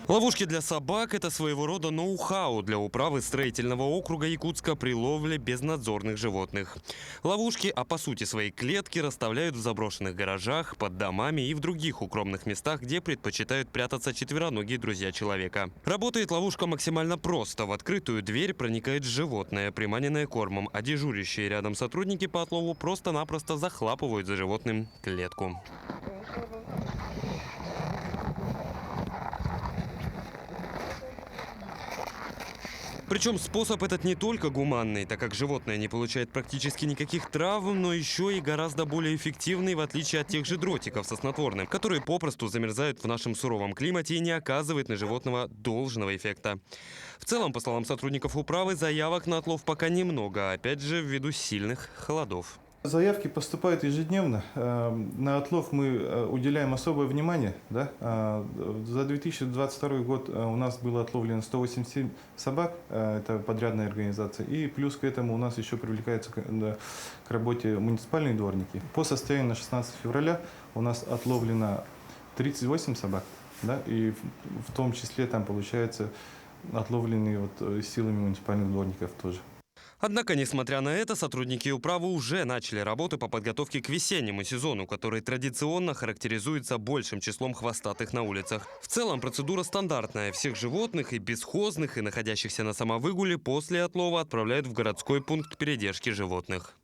Ловушки для собак – это своего рода ноу-хау для управы строительного округа Якутска при ловле безнадзорных животных. Ловушки, а по сути свои клетки, расставляют в заброшенных гаражах, под домами и в других укромных местах, где предпочитают прятаться четвероногие друзья человека. Работает ловушка максимально просто. В открытую дверь проникает животное, приманенное кормом, а дежурящие рядом сотрудники по отлову просто-напросто захлапывают за животным клетку. Причем способ этот не только гуманный, так как животное не получает практически никаких травм, но еще и гораздо более эффективный, в отличие от тех же дротиков со снотворным, которые попросту замерзают в нашем суровом климате и не оказывают на животного должного эффекта. В целом, по словам сотрудников управы, заявок на отлов пока немного, опять же, ввиду сильных холодов. Заявки поступают ежедневно. На отлов мы уделяем особое внимание. Да? За 2022 год у нас было отловлено 187 собак, это подрядная организация, и плюс к этому у нас еще привлекаются к работе муниципальные дворники. По состоянию на 16 февраля у нас отловлено 38 собак, да? И в том числе там получается отловленные силами муниципальных дворников тоже. Однако, несмотря на это, сотрудники управы уже начали работу по подготовке к весеннему сезону, который традиционно характеризуется большим числом хвостатых на улицах. В целом процедура стандартная. Всех животных, и бесхозных, и находящихся на самовыгуле, после отлова отправляют в городской пункт передержки животных.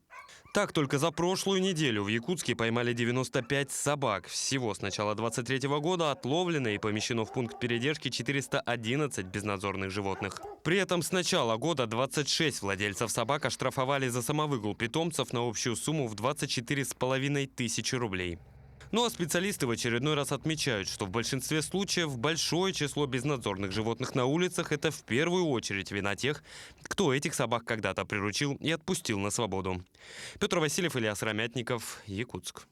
Так, только за прошлую неделю в Якутске поймали 95 собак. Всего с начала 2023 года отловлено и помещено в пункт передержки 411 безнадзорных животных. При этом с начала года 26 владельцев собак оштрафовали за самовыгул питомцев на общую сумму в 24,5 тысячи рублей. Ну а специалисты в очередной раз отмечают, что в большинстве случаев большое число безнадзорных животных на улицах – это в первую очередь вина тех, кто этих собак когда-то приручил и отпустил на свободу. Петр Васильев, Илья Сыромятников, Якутск.